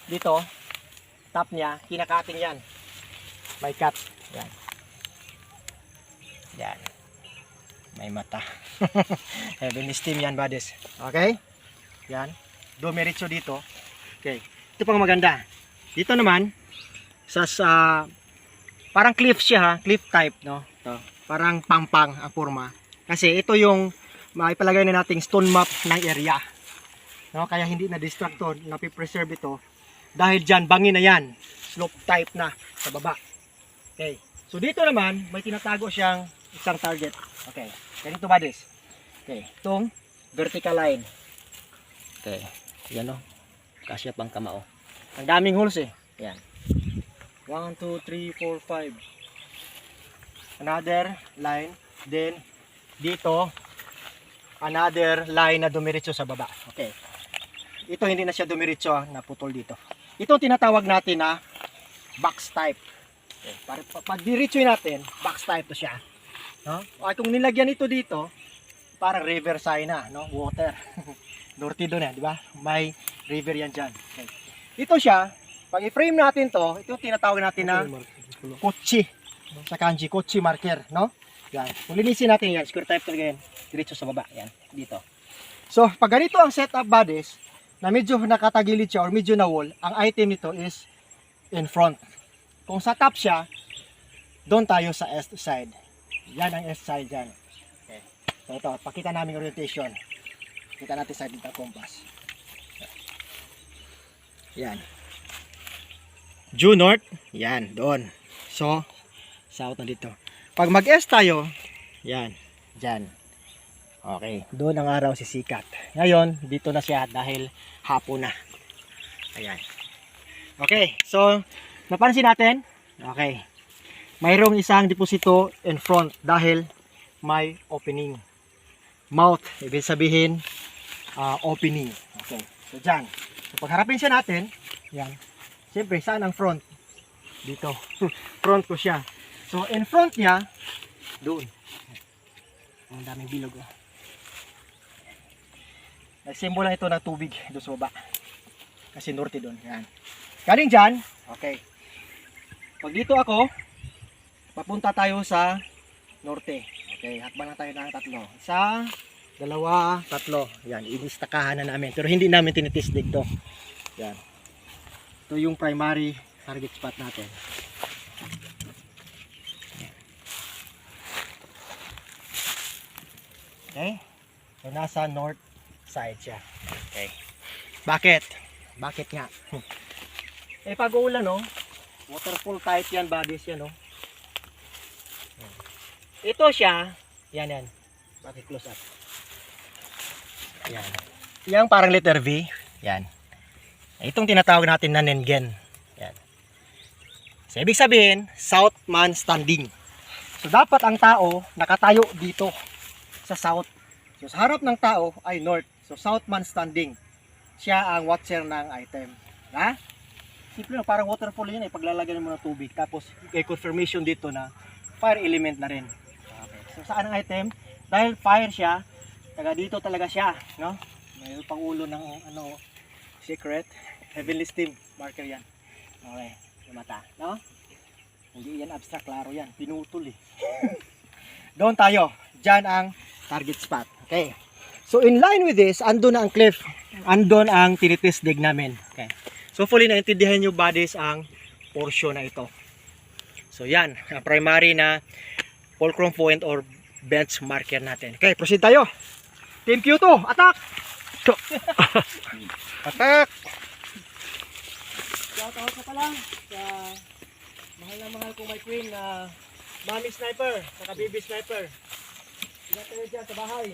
dito, top niya, kinakating yan. May cut. Yan. Yan. May mata. Heavenly steam yan, buddies. Okay? Yan. Dumiretso dito. Okay. Ito pang maganda. Dito naman, parang cliff siya ha. Cliff type, no? Ito. Parang pang-pang ang forma. Kasi ito yung maipalagay na nating stone map ng area. No? Kaya hindi na distractor, napipreserve ito. Dahil dyan, bangin na yan. Slope type na sa baba. Okay. So dito naman, may tinatago siyang isang target. Okay. Ganito ba this? Okay. Itong vertical line. Okay. Yan o. Kasya pang kamao. Ang daming holes eh. Yan. 1, 2, 3, 4, 5. Another line. Then, dito, another line na dumiretso sa baba. Okay. Ito hindi na siya dumiretso, naputol dito. Ito tinatawag natin na box type. Okay. Pag diretso natin, box type to siya. No? Ay, kung nilagyan ito dito, parang river sign na, no? Water. Dirty doon eh, di ba? May river yan dyan. Okay. Ito siya, pag i-frame natin to, ito tinatawag natin na kotse. Sa kanji, kotse marker, no? Yan. Kung linisin natin yan, square type talaga yan. Diretso sa baba, yan, dito. So, pag ganito ang setup bodies, na medyo nakatagilid siya or medyo na wall, ang item nito is in front. Kung sa top siya, doon tayo sa east side. Yan ang east side dyan. Okay. So ito, pakita namin orientation. Kita natin sa dito compass. Yan. Due north, yan, doon. So, south na dito. Pag mag-east tayo, yan, dyan. Okay, doon ang araw sisikat. Ngayon, dito na siya dahil hapon na. Ayan. Okay, so napansin natin, okay, mayroong isang deposito in front dahil may opening. Mouth, ibig sabihin opening. Okay, so dyan. So pagharapin siya natin, yan. Siyempre, saan ang front? Dito. Front ko siya. So in front niya, doon. Ang daming bilog. Oh. Nagsimbolo ito ng tubig doon sa baba. Kasi norte doon. Yan. Galing dyan. Okay. Pag dito ako, papunta tayo sa norte. Okay. Hakbang na tayo ng tatlo. Isa, dalawa, tatlo. Yan. Inistakahan na namin. Pero hindi namin tinitisdig to. Yan. Ito yung primary target spot natin. Okay. So nasa north side siya. Okay. Bakit? Bakit nga? Eh pag uulan no, waterfall type yan, bodies yan no. Ito siya, yan. Bakit close up? Yan. Yang parang letter V, yan. Itong tinatawag natin na Nengen. Yan. So ibig sabihin, south man standing. So dapat ang tao nakatayo dito sa south. So sa harap ng tao ay north. So south man standing. Siya ang watcher ng item. Ha? Simple lang, parang waterfall yun eh. Paglalagyan mo ng tubig. Tapos may confirmation dito na fire element na rin. Okay. So saan ang item? Dahil fire siya, taga dito talaga siya. No? May pangulo ng secret. Heavenly steam. Marker yan. Okay. Yung mata. No? Hindi yan abstract. Klaro yan. Pinutol eh. Doon tayo. Diyan ang target spot. Okay. So in line with this, andun na ang cliff. Andun ang tinitisdig namin. Okay. So fully naintindihan nyo bodies ang portion na ito. So yan, ang primary na fulcrum point or bench marker natin. Okay, proceed tayo. Team Q2, attack! Attack! Shout out ka pala sa mahal na mahal kong my queen na mommy sniper, saka baby sniper. Sila tayo dyan sa bahay.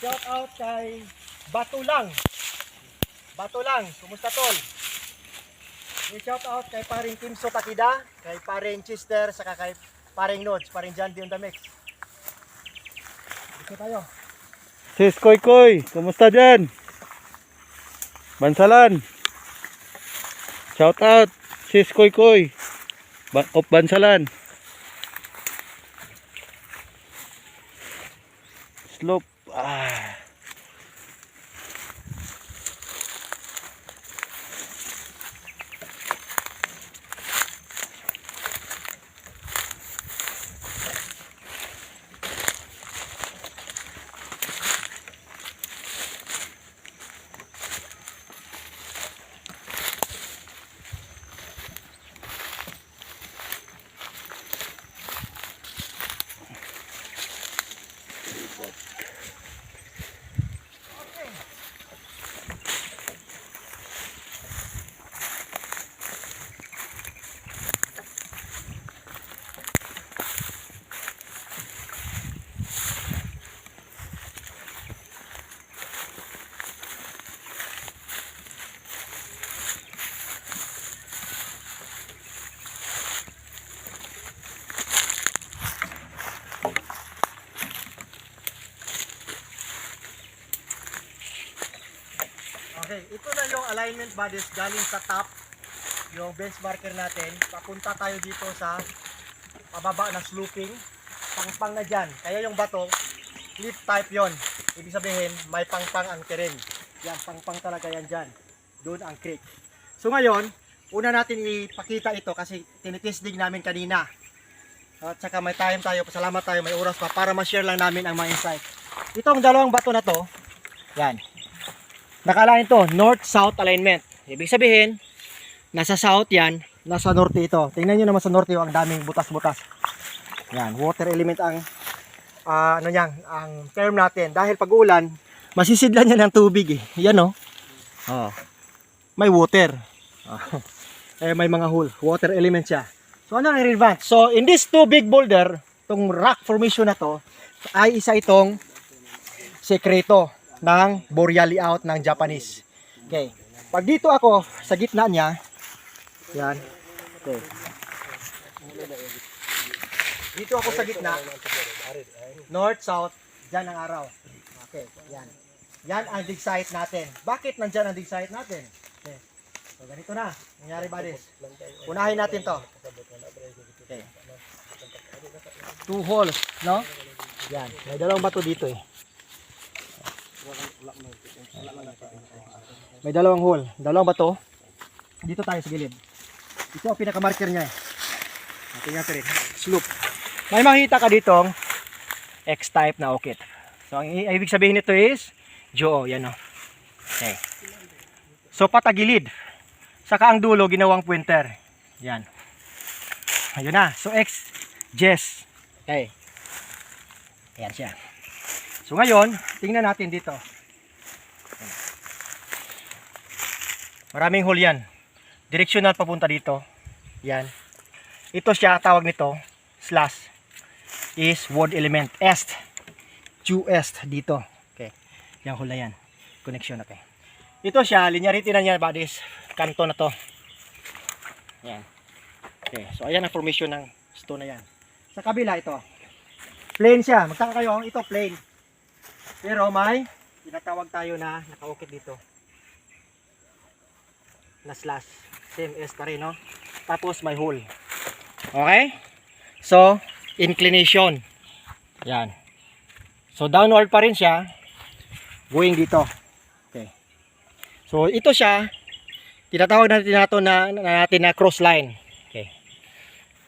Shout out kay Batulang. Batulang, kumusta tol? Shout out kay paring Kimso Takida, kay paring Chester, saka kay paring Nodes, paring John Dion the Mix. Dito tayo. Sis Koy Koy, kumusta dyan? Bansalan. Shout out, Sis Koy Koy. Of Bansalan. Slope. Okay, ito na yung alignment bodies galing sa top. Yung benchmarker natin. Papunta tayo dito sa pababa na sloping. Pangpang na dyan. Kaya yung bato, cliff type yon. Ibig sabihin, may pangpang ang terrain. Yan, pangpang talaga yan dyan. Doon ang creek. So ngayon, una natin ipakita ito kasi tinitesting namin kanina. At saka may time tayo, pasalamat tayo, may oras pa para ma-share lang namin ang mga insight. Itong dalawang bato na to, yan. Nakalain to, north-south alignment. Ibig sabihin, nasa south yan, nasa norte ito. Tingnan nyo naman sa norte ang daming butas-butas. Yan, water element ang ano yan, ang term natin. Dahil pag ulan, masisidlan yan ng tubig eh. Yan oh. Oh. May water. Eh, may mga hole. Water element siya. So ano ang relevant? So in this two big boulder, itong rock formation na to, ay isa itong sekreto ng boreal layout ng Japanese. Okay. Pag dito ako sa gitna niya, yan. Okay. Dito ako sa gitna, north, south, dyan ang araw. Okay, yan. Yan ang dig site natin. Bakit nandyan ang dig site natin? Okay. So ganito na, nangyari ba this? Unahin natin to. Okay. 2 holes, no? Yan, may dalawang bato dito eh. May dalawang hole, dalawang bato. Dito tayo sa gilid. Ito ang pinaka-marker niya eh. Tingnan natin rin, slope. May makita ka ditong X-type na okit. So ang ibig sabihin nito is Joo, yan o. Okay. So patagilid. Saka ang dulo ginawang pointer. Yan. Ayun na. So X, Jess. Okay. Ayan siya. So ngayon, tingnan natin dito. Maraming hole yan. Directional papunta dito. Yan. Ito siya, tawag nito, slash, is word element. Est. Due est dito. Okay. Yung hole na yan. Connection natin. Ito siya, linearity na niya, bodies. Kanto na to. Yan. Okay. So ayan ang formation ng stone na yan. Sa kabila ito. Plain siya. Magtaka kayo, ito plain. Pero may tinatawag tayo na nakaukit dito. Na slash. Same S pa rin, no? Tapos may hole. Okay? So, inclination. Yan. So, downward pa rin siya. Going dito. Okay. So, ito siya. Tinatawag natin na cross line. Okay.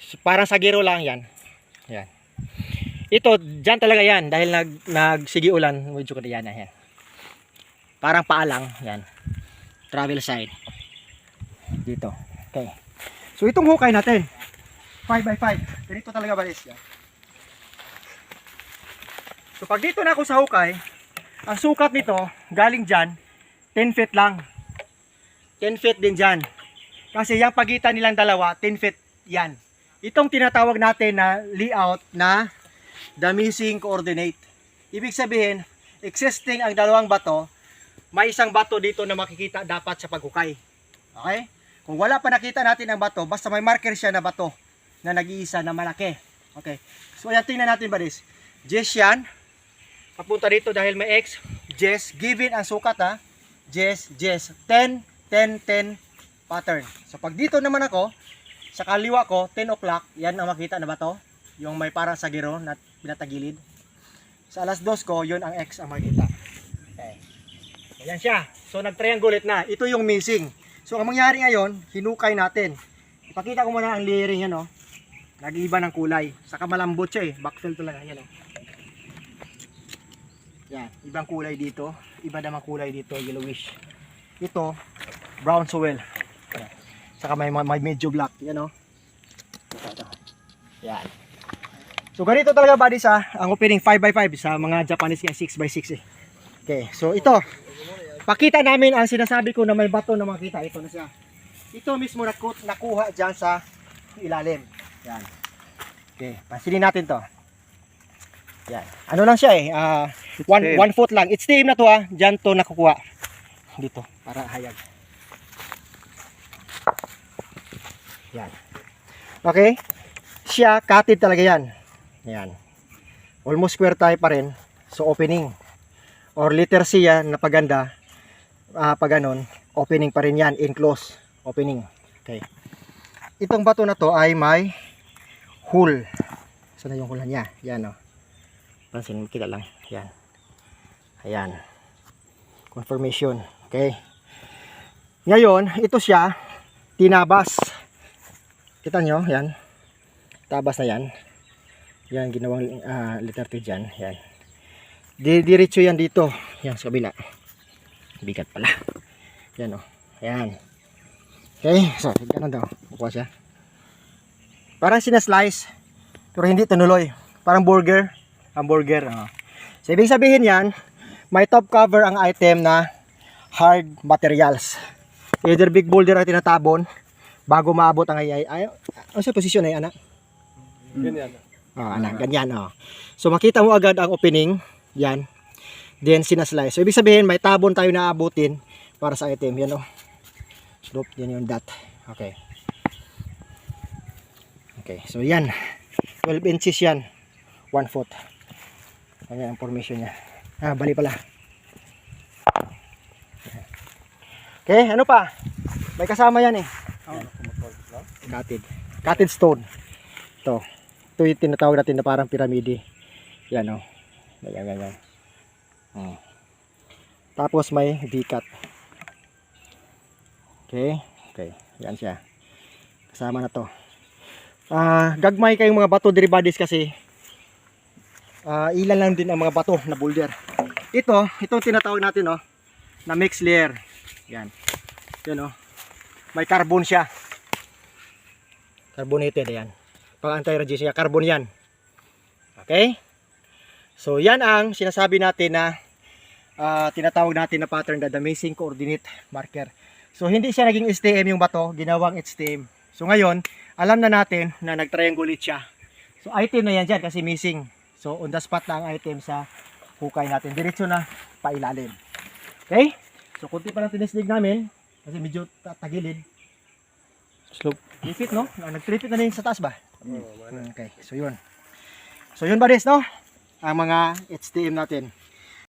So, parang sa giro lang yan. Yan. Ito, dyan talaga yan. Dahil nagsigi ulan. Medyo ko yan. Yan. Parang paalang. Yan. Travel side. Dito. Okay. So, itong hukay natin. 5x5. Ganito talaga ba is yan? So, pag dito na ako sa hukay, ang sukat nito, galing dyan, 10 feet lang. 10 feet din dyan. Kasi yung pagitan nilang dalawa, 10 feet yan. Itong tinatawag natin na layout na the missing coordinate. Ibig sabihin, existing ang dalawang bato, may isang bato dito na makikita dapat sa paghukay. Okay? Kung wala pa nakita natin ang bato, basta may marker siya na bato na nag-iisa na malaki. Okay. So, ayan, tingnan natin ba this? Jess yan. Papunta dito dahil may X. Jess. Given ang sukat ha. Jess, Jess. 10, 10, 10 pattern. So, pag dito naman ako, sa kaliwa ko, 10 o'clock, yan ang makita na bato. Yung may parang sa giro na pinatagilid. Sa alas 2 ko, yun ang X ang makita. Okay. Ayan siya. So, nag-triangulate na. Ito yung missing. So, ang mangyari ngayon, hinukay natin. Ipakita ko muna ang layering yan, oh. Nag-iiba ng kulay. Saka malambot siya eh. Backfill talaga. Yan, oh. Yan. Ibang kulay dito. Iba namang kulay dito. Yellowish. Ito, brown soil. Yan. Saka may medyo black. Yan, oh. Ito. Yan. So, ganito talaga buddies ha. Ang opening 5x5 sa mga Japanese nga 6x6 eh. Okay. So, ito. Pakita namin ang sinasabi ko na may bato na makita. Ito na siya. Ito mismo nakuha dyan sa ilalim. Yan. Okay. Pansinin natin to. Yan. Ano lang siya eh. 1 foot lang. It's tame na to ha. Dyan to nakukuha. Dito. Para hayag. Yan. Okay. Siya, cutted talaga yan. Yan. Almost square type pa rin. So opening. Or letter C yan, napaganda. pag ganun, opening pa rin yan, enclosed opening. Okay. Itong bato na to ay may hole. Saan na yung hole niya? Yan o. Pansin, kita lang. Yan. Ayan. Confirmation. Okay. Ngayon, ito siya, tinabas. Kita nyo, yan. Tabas na yan. Yan, ginawang letter T dyan. Yan. Diretso yan dito. Yan, sa kabila. Bigat pala. Yan o. Ayan. Okay, so, ganun daw. Bukuha siya. Parang sinaslice, pero hindi tinuloy. Parang burger. Hamburger. So, ibig sabihin yan, may top cover ang item na hard materials. Either big boulder ang tinatabon bago maabot ang ano sa posisyon ay anak? Ganyan. Anak, ganyan. So, makita mo agad ang opening. Yan. Then, sinaslice. So, ibig sabihin, may tabon tayo na abutin para sa item. Yan o. Slope, yan yung dot. Okay. Okay, so yan. 12 inches yan. 1 foot. Ayan ang formation niya. Bali pala. Okay, ano pa? May kasama yan eh. Cutted. Cutted stone. Ito. Ito yung tinatawag natin na parang piramide. Yan o. Ganyan. Tapos may V-cut. Okay. Yan siya. Kasama na to. Gagmay kayong mga bato diri bodies kasi ilan lang din ang mga bato na boulder. Ito tinatawag natin na mixed layer. Yan. Yan may carbon siya. Carbonated yan. Pang anti-radiation siya, carbon yan. Okay? So yan ang sinasabi natin na tinatawag natin na pattern na the missing coordinate marker. So hindi siya naging STM yung bato, ginawang HTM. So ngayon, alam na natin na nag-triangulate siya. So item na yan dyan kasi missing. So on the spot na ang item sa hukay natin. Diretso na pailalim. Okay? So kunti pa lang tinisdig namin kasi medyo tagilid. Slope. Tripit no? Nag-tripit na din sa taas ba? Okay, so yun. So yun ba no? Ang mga HTM natin.